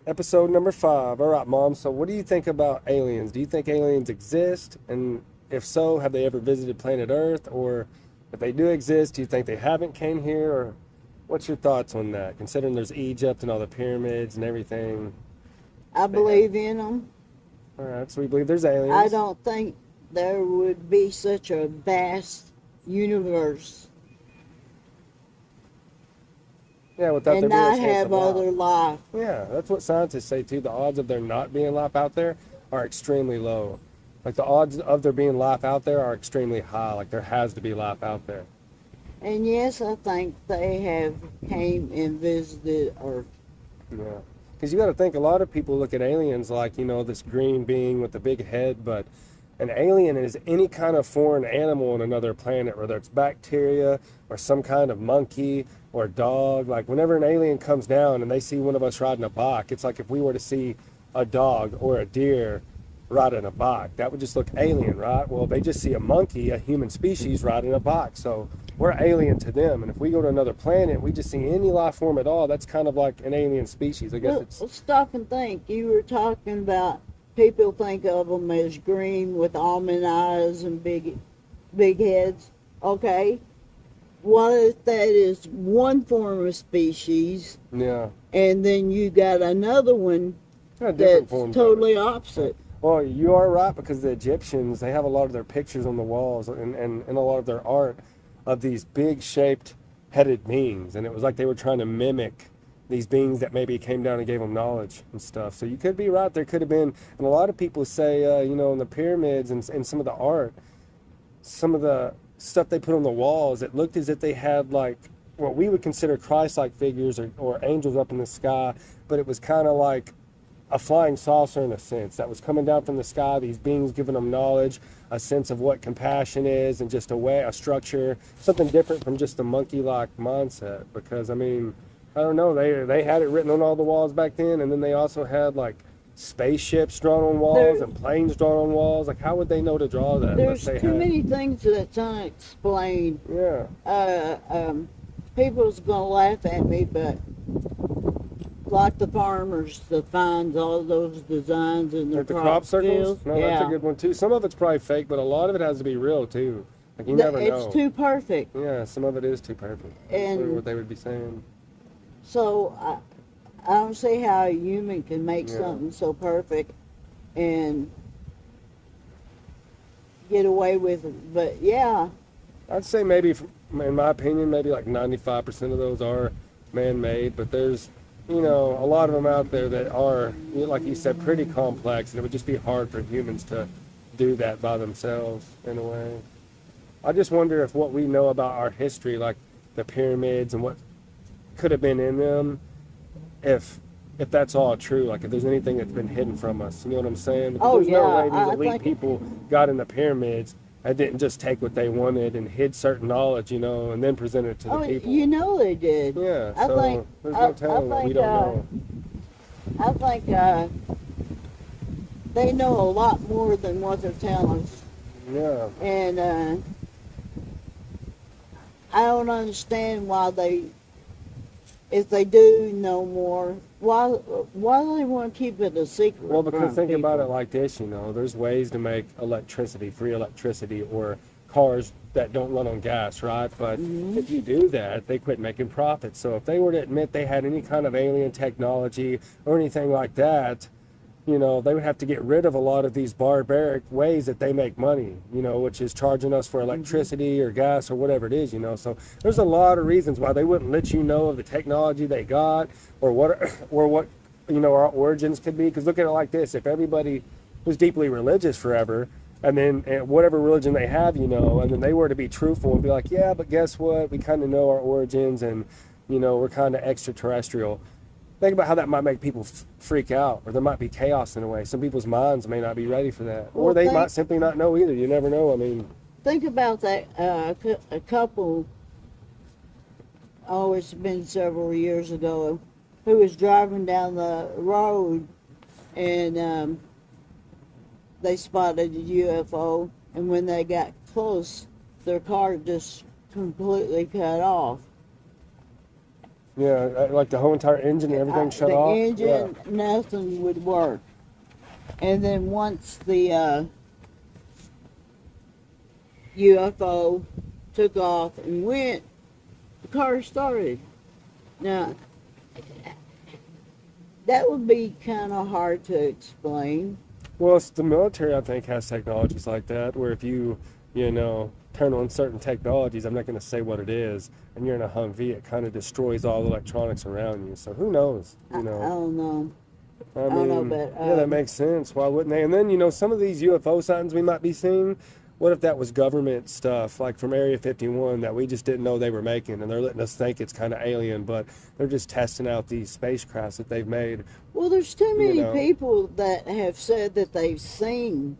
Episode number 5. All right, Mom. So, what do you think about aliens? Do you think aliens exist? And if so, have they ever visited planet Earth? Or if they do exist, do you think they haven't came here? Or what's your thoughts on that? Considering there's Egypt and all the pyramids and everything I they have. believe in them. All right, so we believe there's I aliens. don't think there would be such a vast universe Yeah, without and there being a not chance of have life. other life. Yeah, that's what scientists say too. The odds of there not being life out there are extremely low. Like the odds of there being life out there are extremely high. Like there has to be life out there. And yes, I think they have came and visited Earth. Yeah. Because you got to think, a lot of people look at aliens like, this green being with the big head, but an alien is any kind of foreign animal on another planet, whether it's bacteria or some kind of monkey or dog. Like, whenever an alien comes down and they see one of us riding a bike, it's like if we were to see a dog or a deer riding a bike. That would just look alien, right? Well, they just see a monkey, a human species, riding a bike. So we're alien to them. And if we go to another planet, we just see any life form at all, that's kind of like an alien species. I guess Well, it's, stop and think. You were talking about people think of them as green with almond eyes and big heads. Okay, what if that is one form of species, yeah, and then you got another one kind of different that's forms of it. totally opposite? Well, you are right because the Egyptians, they have a lot of their pictures on the walls and a lot of their art of these big shaped headed beings. And it was like they were trying to mimic these beings that maybe came down and gave them knowledge and stuff. So you could be right. There could have been, and a lot of people say, in the pyramids and some of the art, some of the stuff they put on the walls, it looked as if they had like what we would consider Christ-like figures or angels up in the sky, but it was kind of like a flying saucer in a sense that was coming down from the sky, these beings giving them knowledge, a sense of what compassion is, and just a structure, something different from just the monkey-like mindset. Because I mean, I don't know, they had it written on all the walls back then, and then they also had like spaceships drawn on walls There, and planes drawn on walls. Like, how would they know to draw that unless there's they too had? many things that's unexplained. Yeah, Uh, um, People's gonna laugh at me, but like the farmers that finds all those designs in their like the crop crop circles. fields. No, that's a Yeah, good one too. Some of it's probably fake, but a lot of it has to be real too. Like you never it's know. too perfect. Yeah, some of it is too perfect. That's really And what they would be saying. so I don't see how a human can make Yeah. something so perfect and get away with it. But yeah, I'd say maybe, in my opinion, maybe like 95% of those are man-made, but there's, a lot of them out there that are, like you said, pretty complex, and it would just be hard for humans to do that by themselves in a way. I just wonder if what we know about our history, like the pyramids and what could have been in them, if if that's all true, like if there's anything that's been hidden from us, you know what I'm saying? Because oh there's no yeah, way these I elite think. people got in the pyramids and didn't just take what they wanted and hid certain knowledge, and then present it to the Oh, people. you know they did. Yeah, I think. so there's no I telling what we think. don't know. I think they know a lot more than what they're telling us, Yeah, and I don't understand why they, if they do know more, why do they want to keep it a secret well, because from think about it people? like this, there's ways to make electricity, free electricity, or cars that don't run on gas, right? But Hmm. if you do that, they quit making profits. So if they were to admit they had any kind of alien technology or anything like that, they would have to get rid of a lot of these barbaric ways that they make money, which is charging us for Hmm. electricity or gas or whatever it is. So there's a lot of reasons why they wouldn't let you know of the technology they got or what, or what, our origins could be. Because look at it like this: if everybody was deeply religious forever, and then whatever religion they have, and then they were to be truthful and be like, yeah, but guess what? We kind of know our origins, and we're kind of extraterrestrial. Think about how that might make people freak out, or there might be chaos in a way. Some people's minds may not be ready for that, or Well, they might simply not know either. You never know. I mean, think about that. A couple, oh, it's been several years ago, who was driving down the road and they spotted a UFO, and when they got close, their car just completely cut off. Yeah, like the whole entire engine and everything shut the off. engine, nothing would work. And then once the UFO took off and went, the car started. Now, that would be kind of hard to explain. Well, it's the military, I think, has technologies like that where if you turn on certain technologies, I'm not going to say what it is, and you're in a Humvee, it kind of destroys all the electronics around you. So who knows? I don't know. I don't know, mean, but, yeah, that makes sense. Why wouldn't they? And then, some of these UFO sightings we might be seeing, what if that was government stuff, like from Area 51, that we just didn't know they were making, and they're letting us think it's kind of alien, but they're just testing out these spacecrafts that they've made. Well, there's too many know. people that have said that they've seen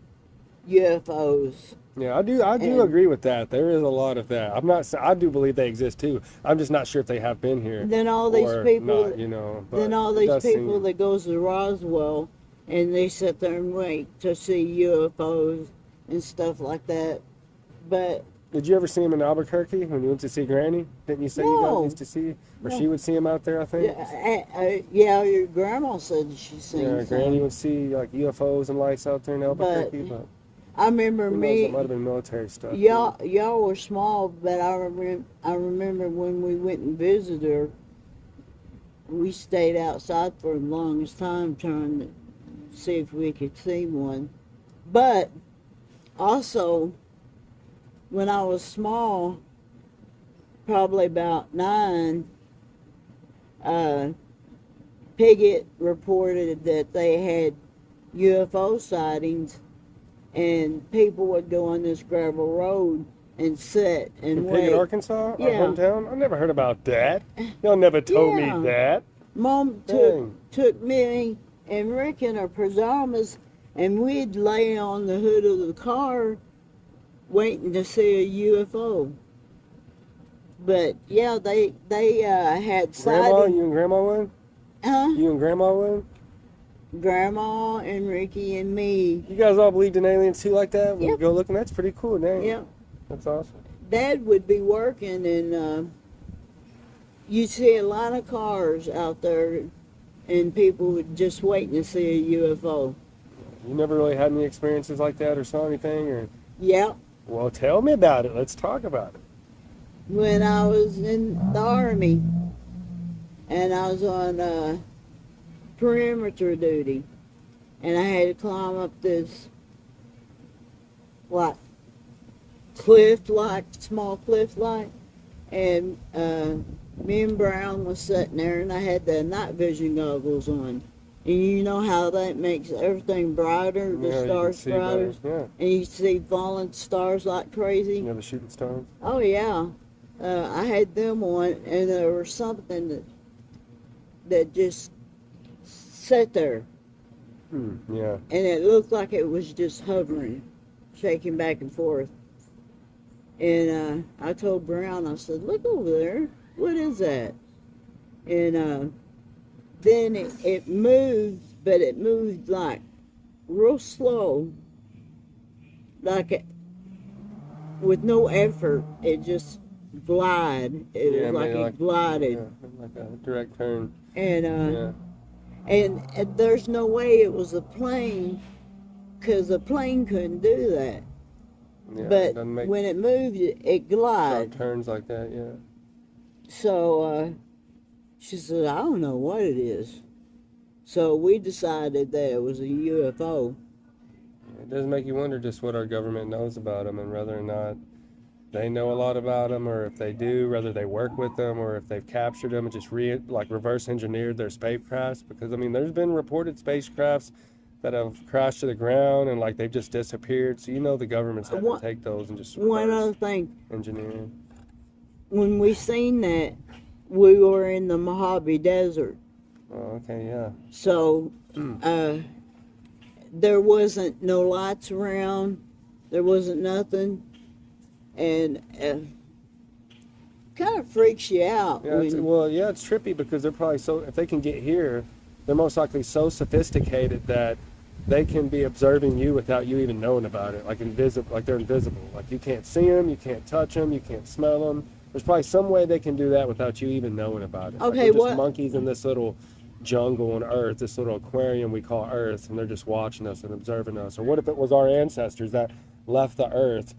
UFOs. Yeah, I do And- agree with that. There is a lot of that. I do believe they exist too. I'm just not sure if they have been here. Then all these or people, not, but then all it these does people seem- that goes to Roswell, and they sit there and wait to see UFOs and stuff like that. But Did you ever see him in Albuquerque when you went to see Granny? Didn't you say you No. guys used to see, or No. she would see him out there? I think. yeah, your grandma said she's seen Yeah, some. Granny would see like UFOs and lights out there in Albuquerque, but I remember who knows, it might me. have been military stuff. Y'all were small, but I remember when we went and visited her. We stayed outside for the longest time trying to see if we could see one. But also, when I was small, probably about 9, Piggott reported that they had UFO sightings, and people would go on this gravel road and sit and In wait. Piggott, Arkansas, our Yeah. hometown. I never heard about that. Y'all never told Yeah. me that. Mom Dang. took me and Rick in our pajamas, and we'd lay on the hood of the car waiting to see a UFO. But yeah, they had Grandma, sightings. you and Grandma went? Huh? You and Grandma went? Grandma and Ricky and me. You guys all believed in aliens too, like that? When you Yep. go looking, that's pretty cool, dang. Yeah. That's awesome. Dad would be working, and you'd see a lot of cars out there, and people would just waiting to see a UFO. You never really had any experiences like that or saw anything, or? Yeah. Well, tell me about it. Let's talk about it. When I was in the Army, and I was on perimeter duty, and I had to climb up this like small cliff like, and me and Brown was sitting there, and I had the night vision goggles on, and you know how that makes everything brighter, the Yeah, you can stars see brighter, better. and you see falling stars like crazy. Yeah. You know the shooting stars? Oh yeah, I had them on, and there was something that just sat there, Yeah. and it looked like it was just hovering, shaking back and forth. And I told Brown, I said, "Look over there. What is that?" And then it moved, but it moved like real slow, with no effort. It just glide. It was like maybe it glided. Yeah, like a direct turn. And Yeah. and there's no way it was a plane, because a plane couldn't do that. Yeah. But it doesn't make when it moved, it sharp glided. turns like that. Yeah. So she said, "I don't know what it is." So we decided that it was a UFO. It does make you wonder just what our government knows about them and whether or not they know a lot about them, or if they do, whether they work with them, or if they've captured them and just reverse engineered their spacecrafts. Because I mean, there's been reported spacecrafts that have crashed to the ground and like they've just disappeared. So the government's had to take those and just One reverse other thing, engineer. when we seen that, we were in the Mojave Desert. Oh, okay, yeah. So there wasn't no lights around, there wasn't nothing, and kind of freaks you out. Yeah, it's trippy because they're probably if they can get here, they're most likely so sophisticated that they can be observing you without you even knowing about it, like they're invisible. Like you can't see them, you can't touch them, you can't smell them, There's probably some way they can do that without you even knowing about it. Like, Okay, we're just what? monkeys in this little jungle on Earth, this little aquarium we call Earth, and they're just watching us and observing us. Or what if it was our ancestors that left the Earth,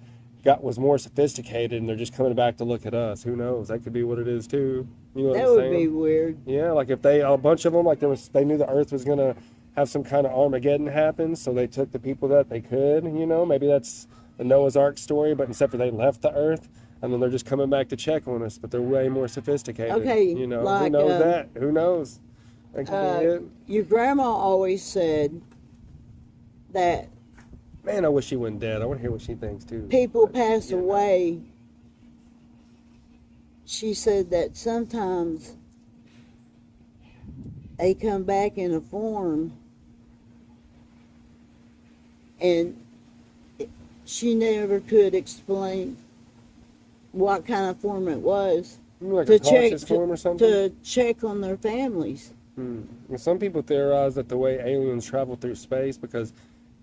was more sophisticated, and they're just coming back to look at us? Who knows? That could be what it is too. You know what That I'm would be saying? weird. Yeah, like if a bunch of them, like they knew the Earth was gonna have some kind of Armageddon happen, so they took the people that they could. Maybe that's the Noah's Ark story, but except for they left the Earth, and then they're just coming back to check on us, but they're way more sophisticated. Okay, Who like, knows that? Who knows? That could be it. Your grandma always said that Man, I wish she wasn't dead. I want to hear what she thinks too. people But, pass yeah. away. She said that sometimes they come back in a form, and she never could explain what kind of form it was Like to a conscious check form or something? to check on their families. And some people theorize that the way aliens travel through space, because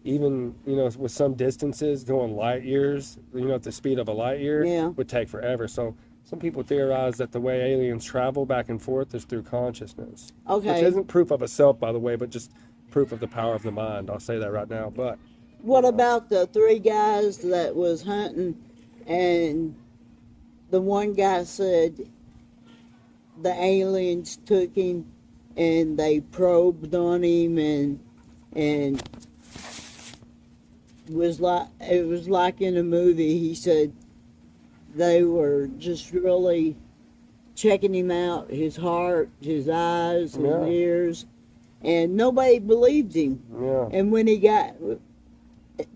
even, with some distances going light years, at the speed of a light year, Yeah. would take forever. So some people theorize that the way aliens travel back and forth is through consciousness. Which Okay. isn't proof of a self, by the way, but just proof of the power of the mind. I'll say that right now. But What about the three guys that was hunting, and the one guy said the aliens took him and they probed on him, and it was like in a movie. He said they were just really checking him out, his heart, his eyes, his Yeah. ears, and nobody believed him. yeah, And when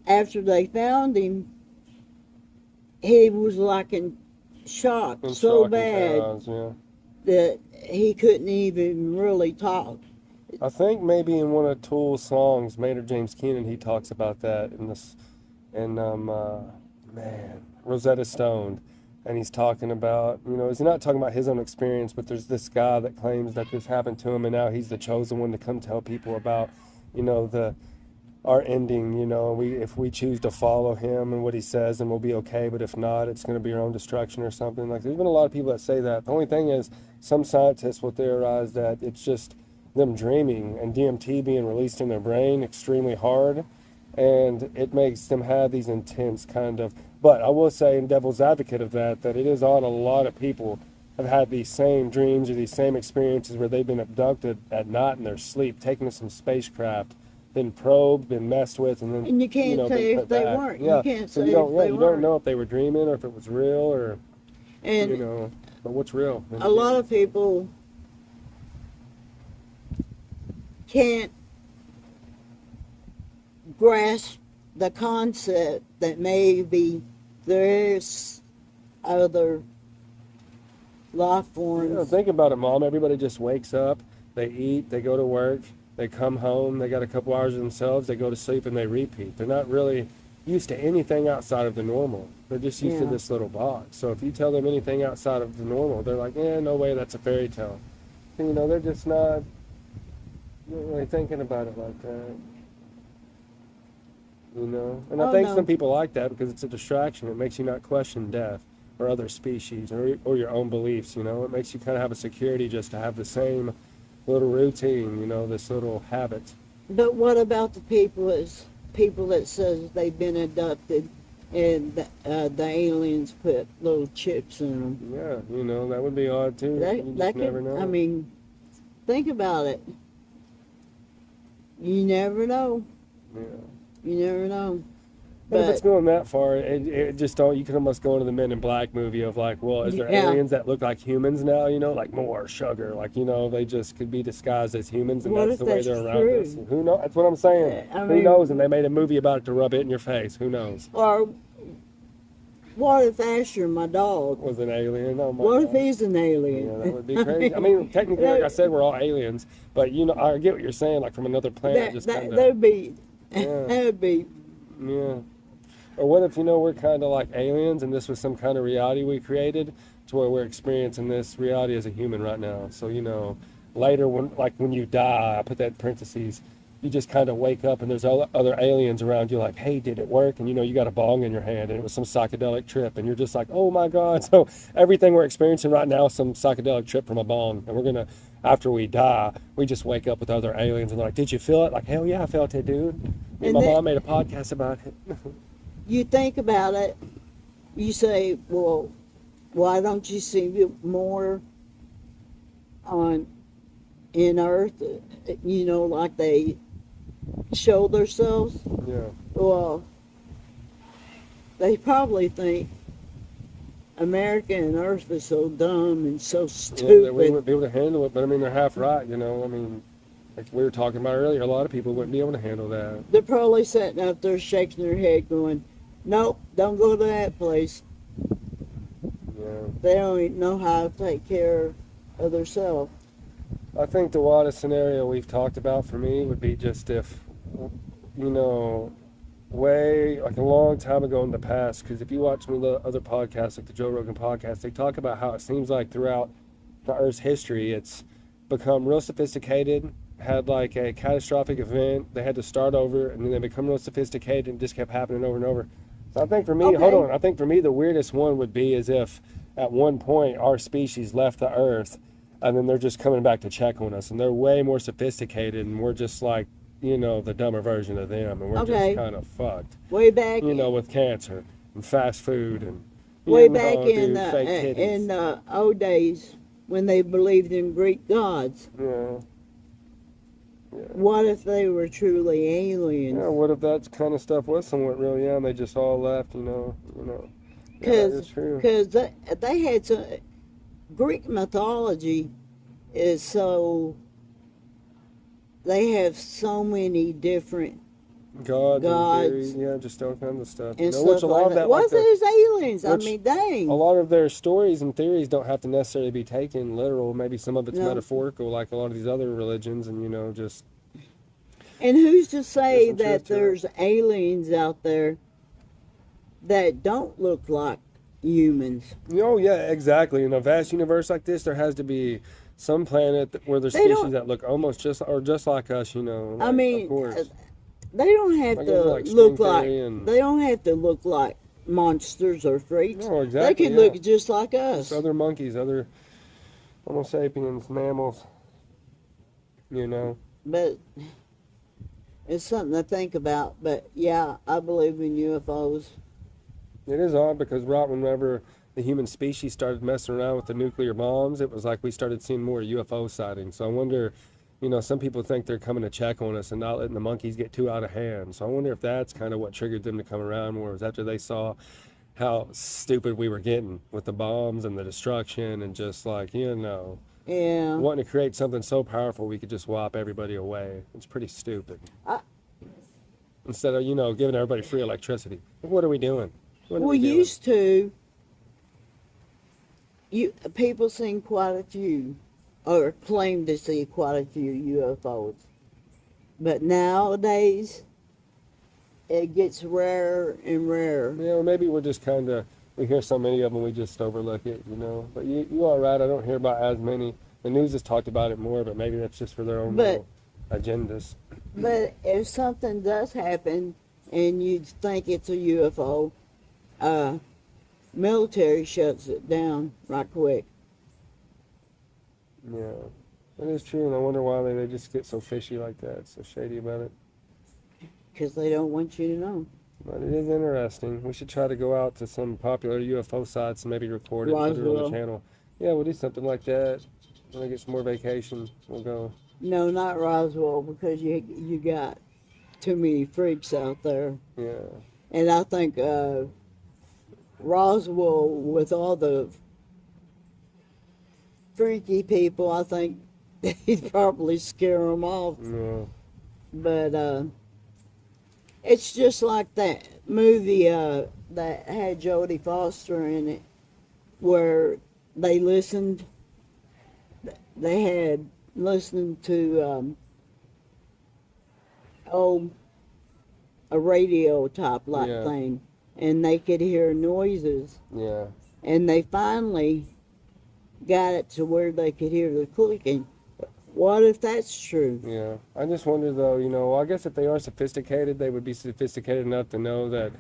after they found him, he was like in shock in so shock and bad chaos, yeah. that he couldn't even really talk. I think maybe in one of Tool's songs, Maynard James Keenan, he talks about that Rosetta Stone, and he's talking about, he's not talking about his own experience, but there's this guy that claims that this happened to him, and now he's the chosen one to come tell people about, our ending. If we choose to follow him and what he says, then we'll be okay, but if not, it's going to be our own destruction or something. Like, there's been a lot of people that say that. The only thing is, some scientists will theorize that it's just them dreaming and DMT being released in their brain extremely hard, and it makes them have these intense kind of. But I will say, in devil's advocate of that it is odd. A lot of people have had these same dreams or these same experiences where they've been abducted at night in their sleep, taken to some spacecraft, been probed, been messed with, and then And you can't been say put if they back. weren't. Yeah. You can't So say you don't, if yeah, they you weren't. don't know if they were dreaming or if it was real or And but what's real? a lot of people can't grasp the concept that maybe there's other life forms. Think about it, Mom. Everybody just wakes up, they eat, they go to work, they come home, they got a couple hours of themselves, they go to sleep, and they repeat. They're not really used to anything outside of the normal. They're just used to Yeah. this little box. So if you tell them anything outside of the normal, they're like, no way, that's a fairy tale. And, they're just not really thinking about it like that. And I Oh, think no. some people like that because it's a distraction. It makes you not question death or other species or your own beliefs. It makes you kind of have a security just to have the same little routine, this little habit. But what about the people that says they've been abducted and the aliens put little chips in them? Yeah, that would be odd too. You just never know. I mean, think about it. You never know. Yeah. You never know. But if it's But going that far, it just don't. You can almost go into the Men in Black movie of like, well, is there Yeah. aliens that look like humans now? Like more sugar, like they just could be disguised as humans, and What that's if the way that's they're around true? us. Who knows? That's what I'm saying. I Who mean- knows? And they made a movie about it to rub it in your face. Who knows? or what if Asher, my dog, Was an alien? Oh my what if God. he's an alien? Yeah, that would be crazy. I mean, technically, like I said, we're all aliens, but I get what you're saying. Like from another planet, just kind of. that'd be Yeah. that'd be Yeah. Or what if, we're kind of like aliens and this was some kind of reality we created to where we're experiencing this reality as a human right now. So, later when you die, I put that in parentheses, you just kind of wake up and there's other aliens around you like, hey, did it work? And you got a bong in your hand and it was some psychedelic trip and you're just like, oh my God. So everything we're experiencing right now is some psychedelic trip from a bong. And we're going to, after we die, we just wake up with other aliens and they're like, did you feel it? Like, hell yeah, I felt it, dude. Me and And my that- mom made a podcast about it. You think about it, you say, well, why don't you see more in Earth, like they show themselves? Yeah. Well, they probably think America and Earth is so dumb and so Yeah, stupid. that we wouldn't be able to handle it, but I mean, they're half right, I mean, like we were talking about earlier, a lot of people wouldn't be able to handle that. They're probably sitting out there shaking their head going, nope, don't go to that place. Yeah. They don't even know how to take care of themselves. I think the wildest scenario we've talked about for me would be just if, way like a long time ago in the past, because if you watch some of the other podcasts, like the Joe Rogan podcast, they talk about how it seems like throughout the Earth's history, it's become real sophisticated, had like a catastrophic event, they had to start over, and then they become real sophisticated and it just kept happening over and over. So I think for me, Okay. hold on, I think for me the weirdest one would be as if at one point our species left the Earth and then they're just coming back to check on us and they're way more sophisticated and we're just like, the dumber version of them and we're Okay. just kind of fucked, Way back, with cancer and fast food and way back in fake titties. the old days when they believed in Greek gods. Yeah. What if they were truly aliens? Yeah, what if that kind of stuff was somewhat real? Yeah, and they just all left, Yeah, Because that's true. they had some Greek mythology is so they have so many different Gods and gods theories, yeah, just all kinds of stuff. and Which stuff a lot like of that. that, What like if there's aliens? I which mean, dang. a lot of their stories and theories don't have to necessarily be taken literal. Maybe some of it's No. metaphorical, like a lot of these other religions, and just And who's to say There's some truth that to it. there's aliens out there that don't look like humans? oh yeah, exactly. In a vast universe like this, there has to be some planet where there's They don't- species that look almost just like us. Like, I mean, of course. they don't have Like, to there's, like, look string like theory and- they don't have to look like monsters or freaks. No, exactly. They can yeah. look just like us. Just other monkeys, other Homo sapiens, mammals. But it's something to think about. But yeah, I believe in UFOs. It is odd because right whenever the human species started messing around with the nuclear bombs, it was like we started seeing more UFO sightings. So I wonder, some people think they're coming to check on us and not letting the monkeys get too out of hand. So I wonder if that's kind of what triggered them to come around more, was after they saw how stupid we were getting with the bombs and the destruction and just like, Yeah. wanting to create something so powerful we could just wipe everybody away. It's pretty stupid. Instead of, giving everybody free electricity. What are we doing? What are Well, we doing? used to, people seen quite a few, or claim to see quite a few UFOs. But nowadays, it gets rarer and rarer. Yeah, or maybe we're just we hear so many of them, we just overlook it, But you are right, I don't hear about as many. The news has talked about it more, but maybe that's just for their own But- little agendas. But if something does happen and you think it's a UFO, military shuts it down right quick. Yeah, that is true, and I wonder why they just get so fishy like that, so shady about it. Because they don't want you to know. But it is interesting. We should try to go out to some popular UFO sites and maybe record it and put it on Roswell. the channel. Yeah, we'll do something like that. When I get some more vacation, we'll go. No, not Roswell, because you got too many freaks out there. Yeah. And I think Roswell, with all the freaky people, I think he'd probably scare them off. Yeah. But it's just like that movie that had Jodie Foster in it, where they had listened to a radio type like Yeah. thing, and they could hear noises, Yeah. and they finally got it to where they could hear the clicking. What if that's true? Yeah, I just wonder though, I guess if they are sophisticated, they would be sophisticated enough to know that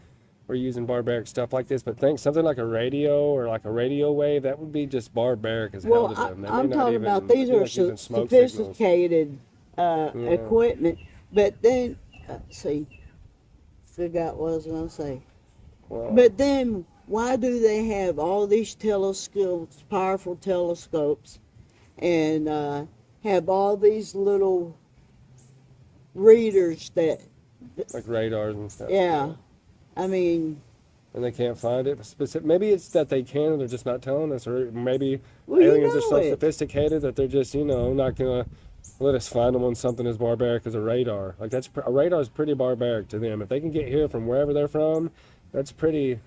we're using barbaric stuff like this. But think something like a radio or like a radio wave, that would be just barbaric as hell Well, to them. They may I'm not talking about even, these it'd be are like using smoke signals. sophisticated Yeah. equipment. But then, see, forgot what I was going to say. Well, But then, why do they have all these telescopes, powerful telescopes, and have all these little readers that, like radars and stuff. yeah, I mean, And they can't find it. Maybe it's that they can and they're just not telling us, or maybe well, you aliens are know so it. sophisticated that they're just, not gonna let us find them on something as barbaric as a radar. Like a radar is pretty barbaric to them. If they can get here from wherever they're from, a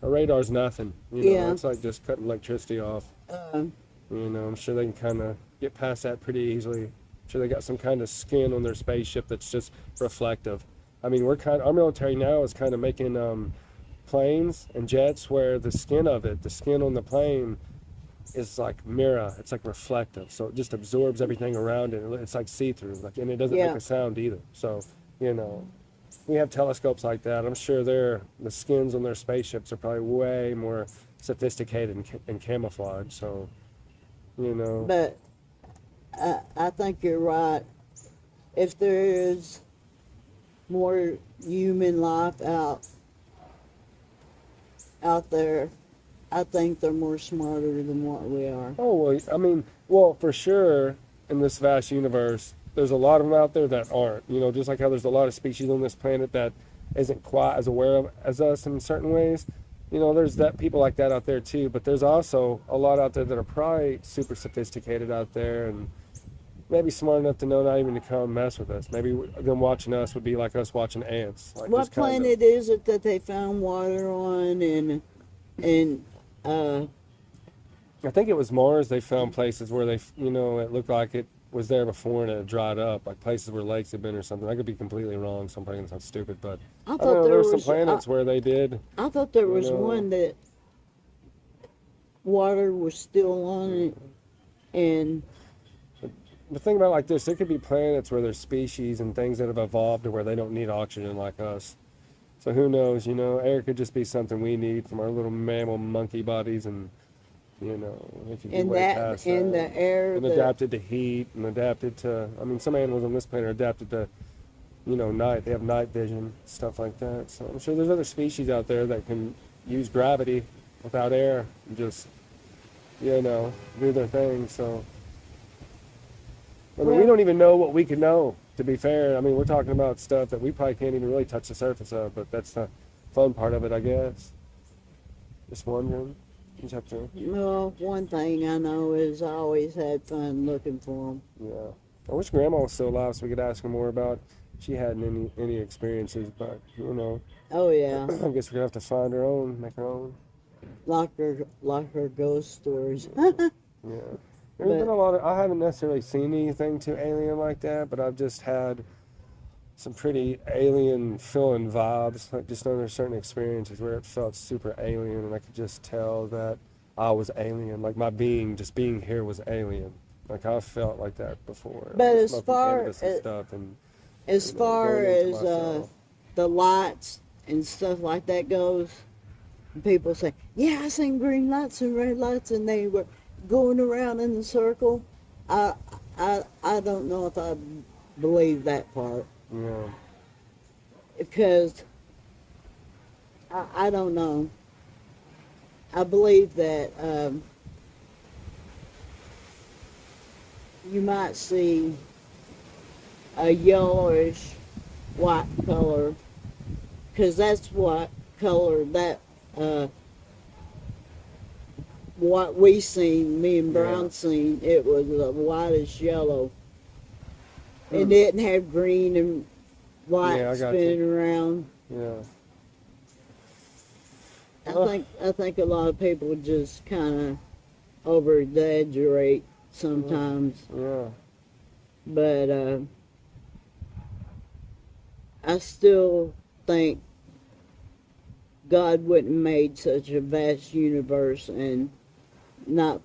radar's nothing. Yeah. It's like just cutting electricity off. Uh, I'm sure they can kind of get past that pretty easily. I'm sure they got some kind of skin on their spaceship that's just reflective. I mean, our military now is kind of making planes and jets where the skin on the plane is like mirror. It's like reflective, so it just absorbs everything around it. It's like see-through, and it doesn't Yeah. make a sound either. So, we have telescopes like that. I'm sure the skins on their spaceships are probably way more sophisticated and camouflaged. So, but I think you're right. If there is more human life out there, I think they're more smarter than what we are. Oh, well, I mean, well, for sure, in this vast universe, there's a lot of them out there that aren't. Just like how there's a lot of species on this planet that isn't quite as aware of as us in certain ways. There's people like that out there too. But there's also a lot out there that are probably super sophisticated out there and maybe smart enough to know not even to come mess with us. Maybe them watching us would be like us watching ants. Like What just kind of- planet is it that they found water on? And I think it was Mars. They found places where it looked like it was there before and it had dried up, like places where lakes had been or something. I could be completely wrong. So I'm probably gonna sound stupid, but I I don't thought know. there There were some was planets where they did. I thought there was know. one that water was still on it, and But think about it like this: there could be planets where there's species and things that have evolved to where they don't need oxygen like us. So who knows? Air could just be something we need from our little mammal monkey bodies, and it could be and way that past and that. the air And that adapted to heat and adapted to, I mean, some animals on this planet are adapted to, night. They have night vision, stuff like that. So I'm sure there's other species out there that can use gravity without air and just, do their thing. So, I mean, we Well- don't even know what we could know, to be fair. I mean, we're talking about stuff that we probably can't even really touch the surface of, but that's the fun part of it, I guess. Just wondering. You just have to, well, one thing I know is I always had fun looking for them. yeah. I wish Grandma was still alive so we could ask her more about if she had any experiences, but Oh yeah, I guess we're gonna have to find her own, make her own. like her ghost stories. Yeah. There's been a lot of, I haven't necessarily seen anything too alien like that, but I've just had some pretty alien feeling vibes, like just under certain experiences where it felt super alien and I could just tell that I was alien, like my just being here was alien. Like I felt like that before. But Like as smoking far cannabis and as- stuff and As far going into as myself. the lights and stuff like that goes, people say, "Yeah, I seen green lights and red lights, and they were going around in the circle." I don't know if I believe that part Yeah. because I don't know. I believe that you might see a yellowish white color, because that's what color that what we seen, me and Brown Yeah. seen. It was a whitish yellow. It Hmm. didn't have green and white Yeah, I got spinning around. Yeah. I think a lot of people just kind of over exaggerate sometimes, Yeah. but I still think God wouldn't have made such a vast universe and not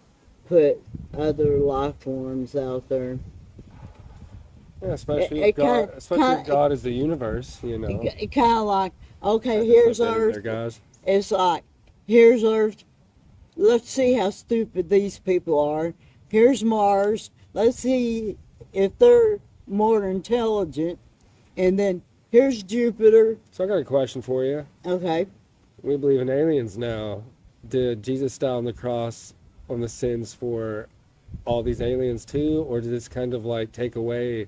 put other life forms out there. Yeah, especially if It kind God, of, especially if God is the universe, you know. it kind of like, okay, Had to put here's that in Earth. there, guys. It's like, here's Earth. Let's see how stupid these people are. Here's Mars. Let's see if they're more intelligent. And then here's Jupiter. So I got a question for you. Okay. We believe in aliens now. Did Jesus die on the cross on the sins for all these aliens too, or did this kind of like take away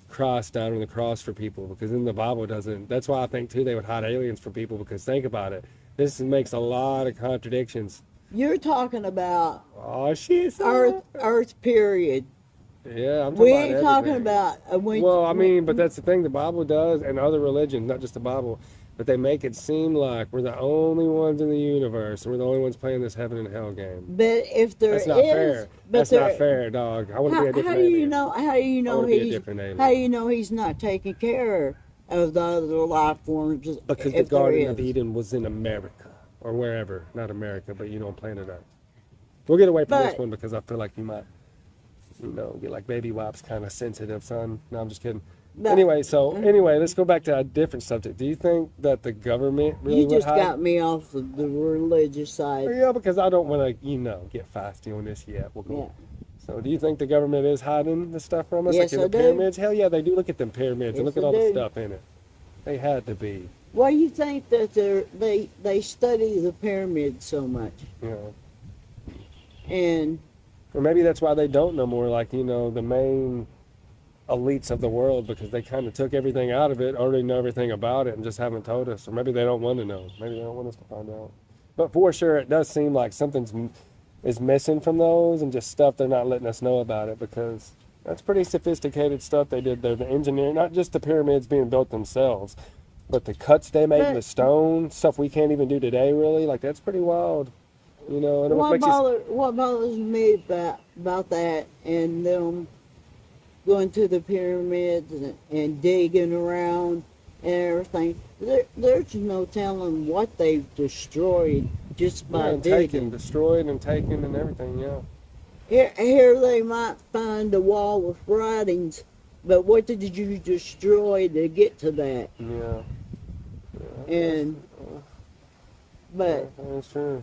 Christ down on the cross for people? Because in the Bible it doesn't. That's why I think too they would hide aliens from people, because think about it. This makes a lot of contradictions. You're talking about Oh shit! Earth period. Yeah, I'm talking We about ain't talking everything. about Well, I mean, but that's the thing the Bible does, and other religions, not just the Bible, but they make it seem like we're the only ones in the universe, and we're the only ones playing this heaven and hell game. But if there That's not is, fair. but That's there, not fair, dog. I want to be a how different do you alien. know? How do you I know want to be a he's? different alien. How do you know he's not taking care of the other life forms? Because the If there Garden is. of Eden was in America, or wherever, not America, but on planet Earth. We'll get away from this But- one because I feel like you might, get like baby wipes kind of sensitive, son. No, I'm just kidding. But- Anyway, let's go back to a different subject. Do you think that the government really You would just hide? got me off of the religious side. Yeah, because I don't want to, get feisty on this yet. We'll go. Yeah. So, do you think the government is hiding the stuff from us? Yes, like in I the do. pyramids? Hell yeah, they do. Look at them pyramids and Yes, look at I all the do. stuff in it. They had to be. Why do you think that they study the pyramids so much? And Or maybe that's why they don't know more, like, the main elites of the world, because they kind of took everything out of it, already know everything about it, and just haven't told us. Or maybe they don't want to know. Maybe they don't want us to find out. But for sure, it does seem like something is missing from those, and just stuff they're not letting us know about it, because that's pretty sophisticated stuff they did there. The engineering, not just the pyramids being built themselves, but the cuts they made in the But- stone, stuff we can't even do today, really. Like, that's pretty wild. And it makes you... what bothers me about that and them going to the pyramids and digging around and everything, there's no telling what they've destroyed just by and digging. destroyed and taken and everything, yeah. Here they might find a wall with writings, but what did you destroy to get to that? Yeah. And but That's true.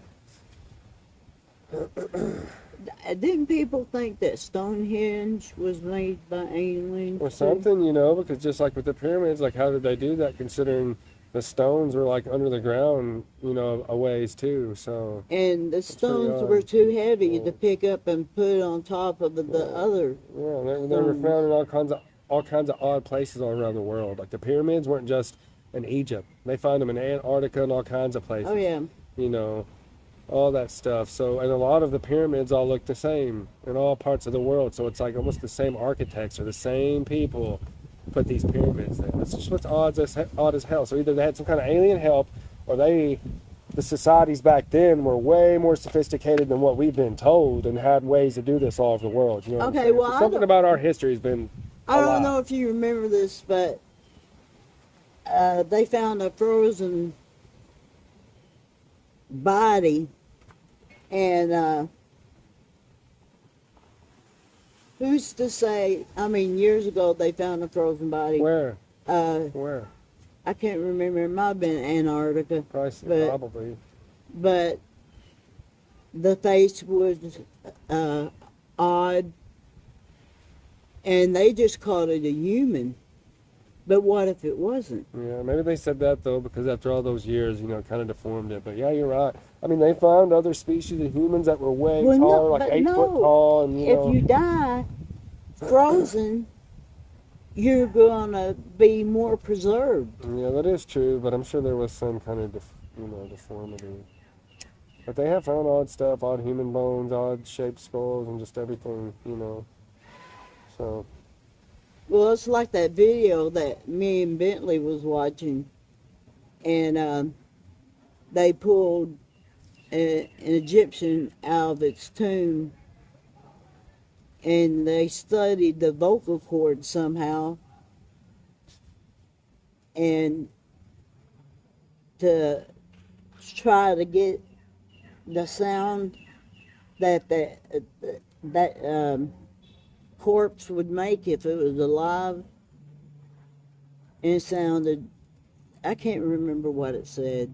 didn't people think that Stonehenge was made by aliens? Or too? something, because just like with the pyramids, like how did they do that considering the stones were like under the ground, a ways too, so. And the pretty stones odd. were too heavy Yeah. to pick up and put on top of the other. Yeah, they were found in all kinds of odd places all around the world. Like the pyramids weren't just in Egypt. They found them in Antarctica and all kinds of places. Oh yeah. All that stuff. So, and a lot of the pyramids all look the same in all parts of the world. So it's like almost the same architects or the same people put these pyramids there. It's just what's odd as hell. So either they had some kind of alien help, or the societies back then were way more sophisticated than what we've been told, and had ways to do this all over the world. You know what I'm Okay, saying? well, So I something don't- about our history has been. I a don't lot. know if you remember this, but they found a frozen body, and who's to say? I mean, years ago they found a frozen body. Where? Uh, Where? I can't remember. It might have been Antarctica, Probably. but the face was odd, and they just called it a human. But what if it wasn't? Yeah, maybe they said that though because after all those years, kind of deformed it. But yeah, you're right. I mean, they found other species of humans that were way Well, no, taller, like but 8 no. foot tall, and If you die frozen, you're gonna be more preserved. Yeah, that is true. But I'm sure there was some kind of deformity. But they have found odd stuff, odd human bones, odd shaped skulls, and just everything. So Well, it's like that video that me and Bentley was watching, and they pulled an Egyptian out of its tomb, and they studied the vocal cords somehow, and to try to get the sound that corpse would make if it was alive. And it sounded, I can't remember what it said,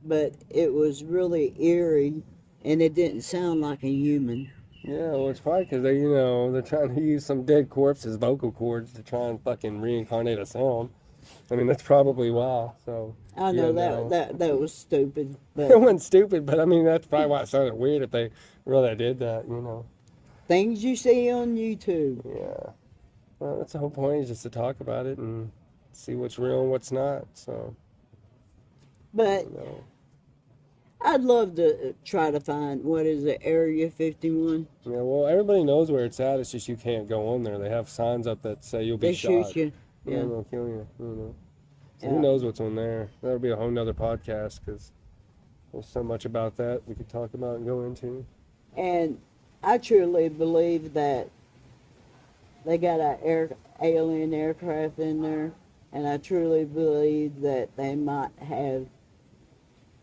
but it was really eerie, and it didn't sound like a human. Yeah, well, it's probably because they, you know, they're trying to use some dead corpse's vocal cords to try and fucking reincarnate a sound. I mean, that's probably why. So I yeah, know no. that was stupid, It but wasn't stupid, but I mean, that's probably why it sounded weird if they really did that, you know. things you see on YouTube. Yeah. Well, that's the whole point, is just to talk about it and see what's real and what's not. So, But you know. I'd love to try to find, what is it, Area 51? Yeah, well, everybody knows where it's at. It's just you can't go on there. They have signs up that say you'll be They shot. shoot you. Yeah, Yeah. they'll kill you. You know. So Yeah. who knows what's on there? That'll be a whole nother podcast because there's so much about that we could talk about and go into. And I truly believe that they got a alien aircraft in there, and I truly believe that they might have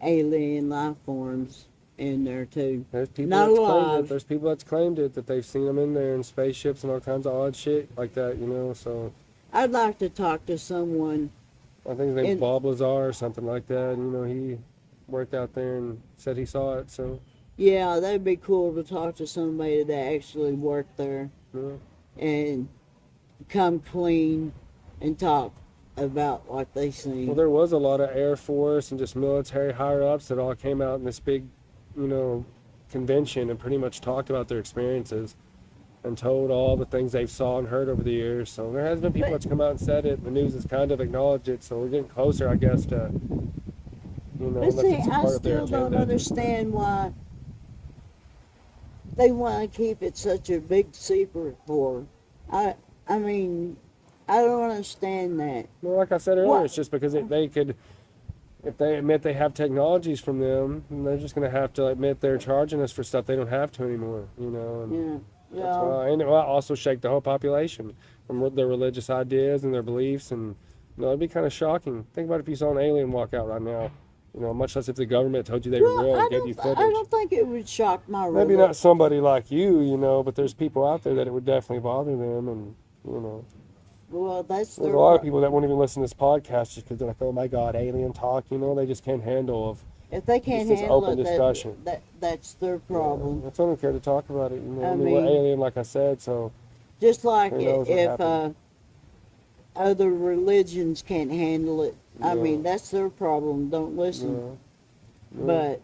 alien life forms in there too. There's people Not that's claimed alive. it. There's people that's claimed it, that they've seen them in there in spaceships and all kinds of odd shit like that, you know. So I'd like to talk to someone. I think his name's And- Bob Lazar or something like that. You know, he worked out there and said he saw it. So Yeah, that'd be cool to talk to somebody that actually worked there yeah. and come clean and talk about what they seen. Well, there was a lot of Air Force and just military higher ups that all came out in this big, you know, convention and pretty much talked about their experiences and told all the things they've saw and heard over the years. So there has been people But- that's come out and said it. The news has kind of acknowledged it. So we're getting closer, I guess, to, you know, But unless see, it's a I part of their still don't agenda. understand why they want to keep it such a big secret for. I mean, I don't understand that. Well, like I said earlier, What? it's just because if they admit they have technologies from them, then they're just going to have to admit they're charging us for stuff they don't have to anymore, you know. And Yeah. that's Yeah. why, and it will also shake the whole population from their religious ideas and their beliefs, and you know, it'd be kind of shocking. Think about if you saw an alien walk out right now, you know, much less if the government told you they were real Well, and gave you I footage. don't think it would shock my Maybe religion. not somebody like you know, but there's people out there that it would definitely bother them, and you know. Well, that's There's their a lot of people that won't even listen to this podcast just because they're like, oh my God, alien talk, you know, they just can't handle of If they can't this handle open it, discussion. that's their problem. That's why I don't care to talk about it, you know. I I mean, we're mean- alien, like I said, so Just like Who knows what if happened. other religions can't handle it. I Yeah. mean, that's their problem. Don't listen. yeah. But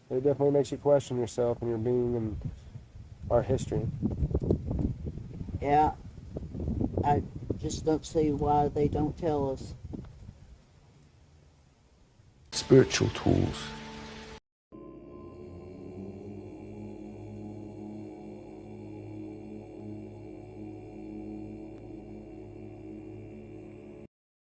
It definitely makes you question yourself and your being and our history. yeah, I just don't see why they don't tell us. Spiritual tools.